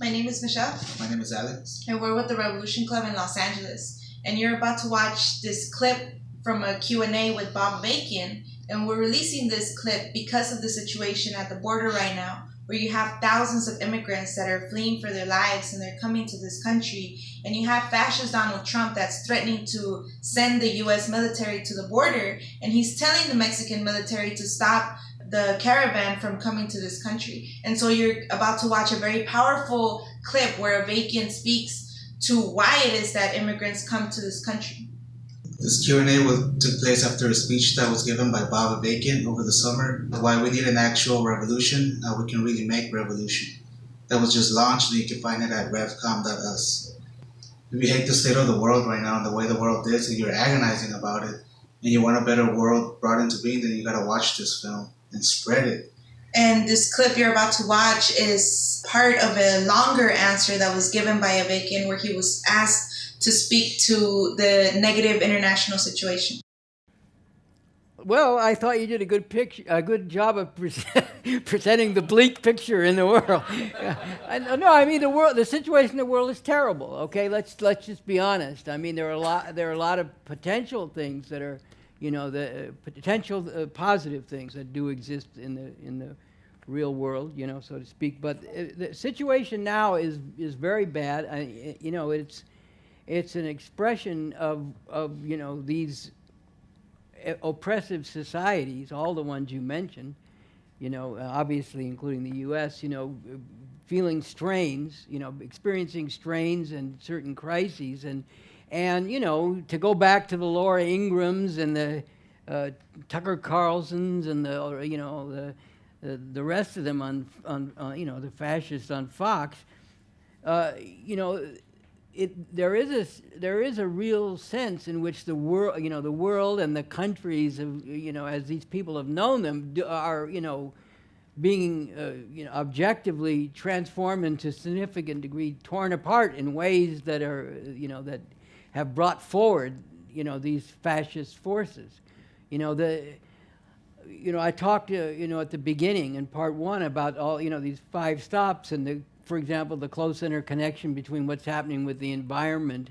My name is Michelle. My name is Alex. And we're with the Revolution Club in Los Angeles. And you're about to watch this clip from a Q&A with Bob Avakian. And we're releasing this clip because of the situation at the border right now, where you have thousands of immigrants that are fleeing for their lives and they're coming to this country. And you have fascist Donald Trump that's threatening to send the U.S. military to the border. And he's telling the Mexican military to stop the caravan from coming to this country. And so you're about to watch a very powerful clip where Avakian speaks to why it is that immigrants come to this country. This Q&A took place after a speech that was given by Bob Avakian over the summer. Why we need an actual revolution, how we can really make revolution. That was just launched, and you can find it at revcom.us. If you hate the state of the world right now and the way the world is, and you're agonizing about it, and you want a better world brought into being, then you gotta watch this film and spread it. And this clip you're about to watch is part of a longer answer that was given by Avakian, where he was asked to speak to the negative international situation. Well, I thought you did a good job of presenting the bleak picture in the world. No, I mean the situation in the world is terrible. Okay, let's just be honest. I mean there are a lot of potential things that are, the potential positive things that do exist in the real world, so to speak. But the situation now is very bad. It's an expression of these oppressive societies, all the ones you mentioned, obviously including the U.S., feeling strains, experiencing strains and certain crises, and to go back to the Laura Ingrams and the Tucker Carlsons and the rest of them on the fascists on Fox, there is a real sense in which the world, the world and the countries, as these people have known them, are, being, objectively transformed into a significant degree, torn apart in ways that are, that have brought forward, these fascist forces. I talked, at the beginning in part one about all, these 5 stops and for example, the close interconnection between what's happening with the environment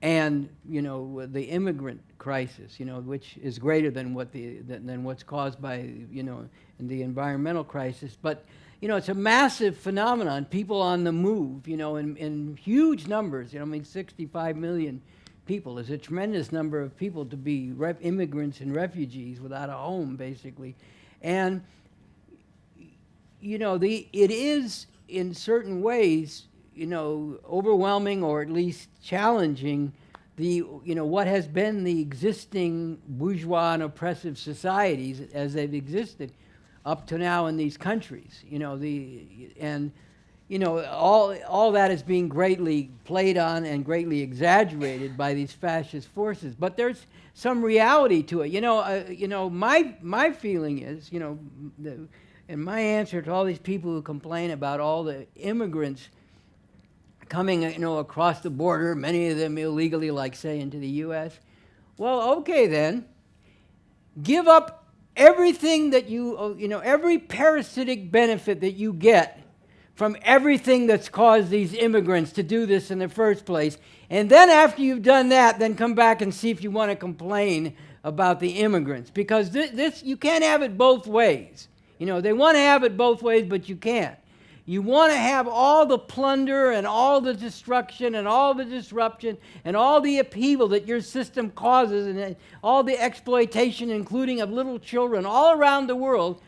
and, the immigrant crisis, which is greater than what's caused by, the environmental crisis. But, it's a massive phenomenon, people on the move, in huge numbers, 65 million people is a tremendous number of people to be immigrants and refugees without a home, basically. And, it is, in certain ways, overwhelming or at least challenging what has been the existing bourgeois and oppressive societies as they've existed up to now in these countries. All that is being greatly played on and greatly exaggerated by these fascist forces. But there's some reality to it. My feeling is, and my answer to all these people who complain about all the immigrants coming, across the border, many of them illegally, like, say, into the U.S., well, okay then, give up everything that every parasitic benefit that you get from everything that's caused these immigrants to do this in the first place, and then after you've done that, then come back and see if you want to complain about the immigrants, because this you can't have it both ways. They want to have it both ways, but you can't. You want to have all the plunder and all the destruction and all the disruption and all the upheaval that your system causes and all the exploitation, including of little children all around the world,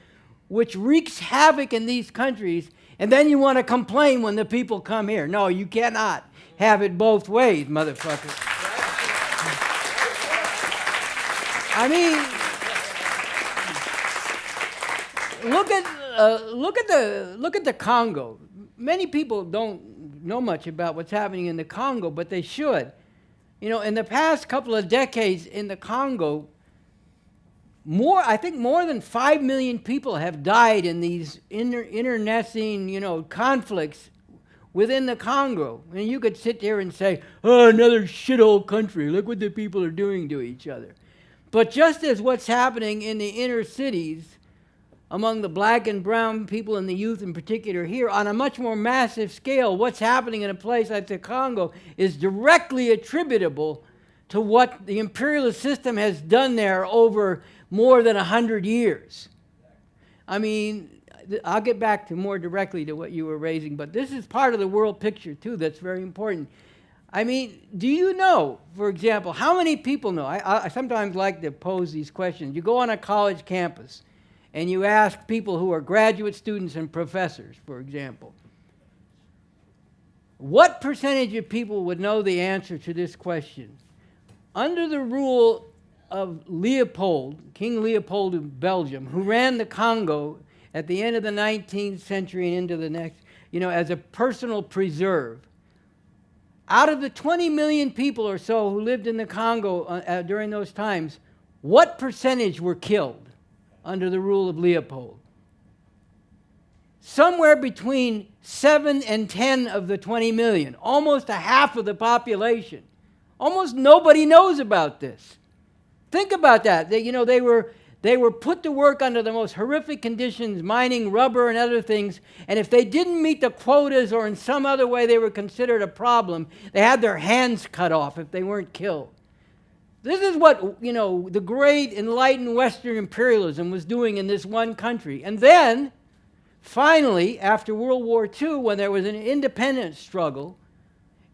which wreaks havoc in these countries, and then you want to complain when the people come here. No, you cannot have it both ways, motherfucker. I mean, look at the Congo. Many people don't know much about what's happening in the Congo, but they should. In the past couple of decades in the Congo, I think more than 5 million people have died in these internecine, conflicts within the Congo. And you could sit there and say, oh, another shithole country. Look what the people are doing to each other. But just as what's happening in the inner cities among the black and brown people and the youth in particular here, on a much more massive scale, what's happening in a place like the Congo is directly attributable to what the imperialist system has done there over more than 100 years. I mean, I'll get back to more directly to what you were raising, but this is part of the world picture too that's very important. I mean, do you know, for example, how many people know? I sometimes like to pose these questions. You go on a college campus and you ask people who are graduate students and professors, for example, what percentage of people would know the answer to this question? Under the rule of Leopold, King Leopold of Belgium, who ran the Congo at the end of the 19th century and into the next, as a personal preserve, out of the 20 million people or so who lived in the Congo during those times, what percentage were killed under the rule of Leopold? Somewhere between 7 and 10 of the 20 million, almost a half of the population. Almost nobody knows about this. Think about that. They were put to work under the most horrific conditions, mining rubber and other things, and if they didn't meet the quotas or in some other way they were considered a problem, they had their hands cut off if they weren't killed. This is what, the great enlightened Western imperialism was doing in this one country. And then, finally, after World War II, when there was an independence struggle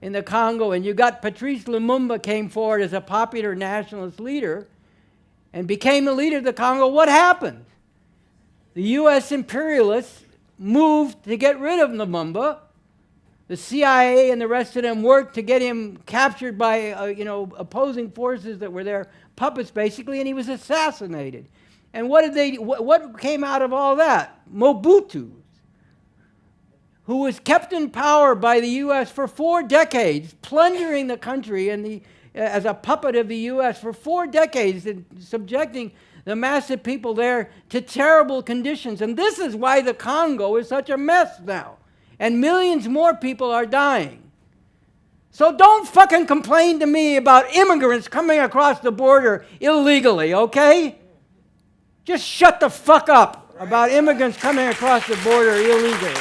in the Congo, and you got Patrice Lumumba came forward as a popular nationalist leader and became the leader of the Congo, what happened? The U.S. imperialists moved to get rid of Lumumba. The CIA and the rest of them worked to get him captured by, opposing forces that were their puppets, basically, and he was assassinated. And what came out of all that? Mobutu, who was kept in power by the U.S. for 4 decades, plundering the country and as a puppet of the U.S. for 4 decades, and subjecting the massive people there to terrible conditions. And this is why the Congo is such a mess now. And millions more people are dying. So don't fucking complain to me about immigrants coming across the border illegally, okay? Just shut the fuck up about immigrants coming across the border illegally.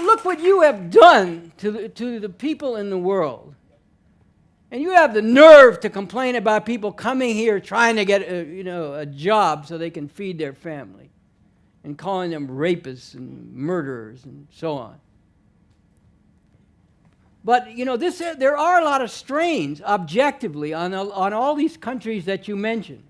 Look what you have done to the people in the world. And you have the nerve to complain about people coming here trying to get a job so they can feed their family, and calling them rapists and murderers and so on. But there are a lot of strains objectively on all these countries that you mentioned.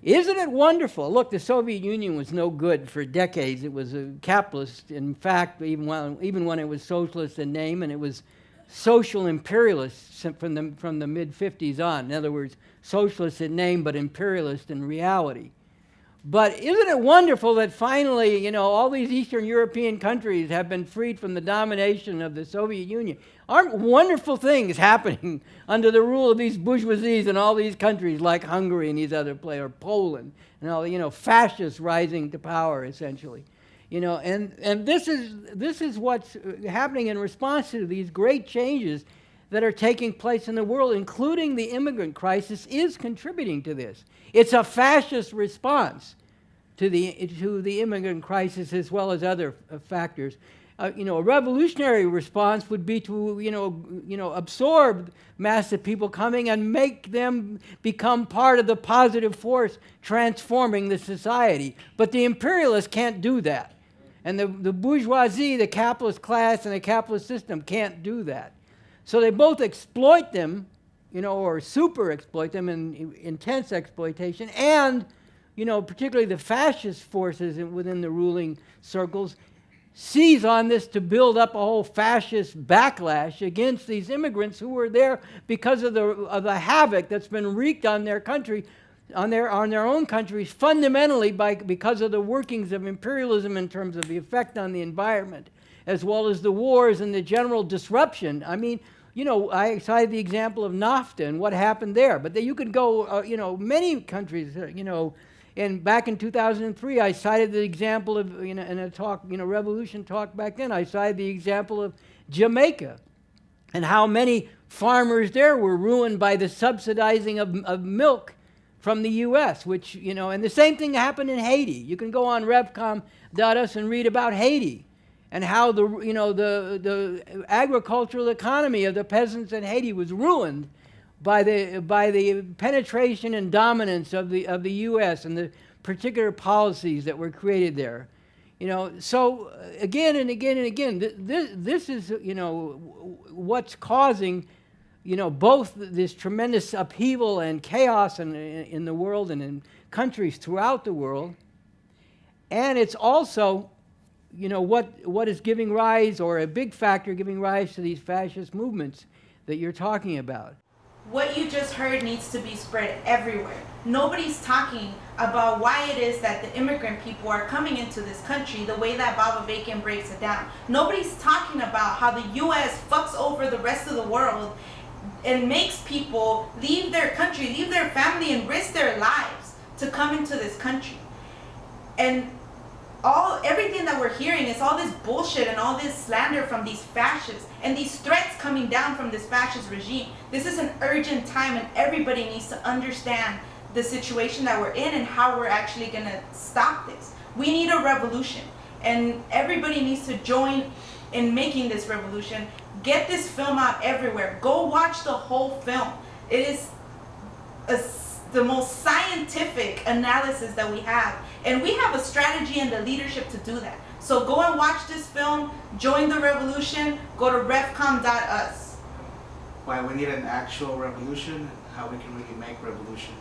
Isn't it wonderful? Look, the Soviet Union was no good for decades. It was a capitalist, in fact, even when it was socialist in name, and it was social imperialist from the mid-50s on. In other words, socialist in name, but imperialist in reality. But isn't it wonderful that finally, all these Eastern European countries have been freed from the domination of the Soviet Union? Aren't wonderful things happening under the rule of these bourgeoisies in all these countries like Hungary and these other places, or Poland, and all, fascists rising to power, essentially. And this is what's happening in response to these great changes that are taking place in the world, including the immigrant crisis, is contributing to this. It's a fascist response to the immigrant crisis, as well as other factors. A revolutionary response would be to absorb massive people coming and make them become part of the positive force transforming the society. But the imperialists can't do that, and the bourgeoisie, the capitalist class, and the capitalist system can't do that. So they both exploit them, or super exploit them in intense exploitation, and, particularly the fascist forces within the ruling circles seize on this to build up a whole fascist backlash against these immigrants who were there because of the havoc that's been wreaked on their country, on their own countries, fundamentally because of the workings of imperialism in terms of the effect on the environment, as well as the wars and the general disruption. I mean, I cited the example of NAFTA and what happened there, but you could go, many countries, and back in 2003, I cited the example of, in a talk, revolution talk back then, I cited the example of Jamaica and how many farmers there were ruined by the subsidizing of milk from the U.S., which, you know, and the same thing happened in Haiti. You can go on revcom.us and read about Haiti and how the agricultural economy of the peasants in Haiti was ruined by the penetration and dominance of the U.S. and the particular policies that were created there. You know, so again and again and again, this is, you know, what's causing, you know, both this tremendous upheaval and chaos in the world and in countries throughout the world. And it's also, you know, what is giving rise, or a big factor giving rise to these fascist movements that you're talking about. What you just heard needs to be spread everywhere. Nobody's talking about why it is that the immigrant people are coming into this country the way that Bob Avakian breaks it down. Nobody's talking about how the U.S. fucks over the rest of the world and makes people leave their country, leave their family, and risk their lives to come into this country. And everything that we're hearing is all this bullshit and all this slander from these fascists and these threats coming down from this fascist regime. This is an urgent time, and everybody needs to understand the situation that we're in and how we're actually going to stop this. We need a revolution, and everybody needs to join in making this revolution. Get this film out everywhere. Go watch the whole film. It is the most scientific analysis that we have, and we have a strategy and the leadership to do that. So go and watch this film, join the revolution, go to revcom.us. Why we need an actual revolution and how we can really make revolution.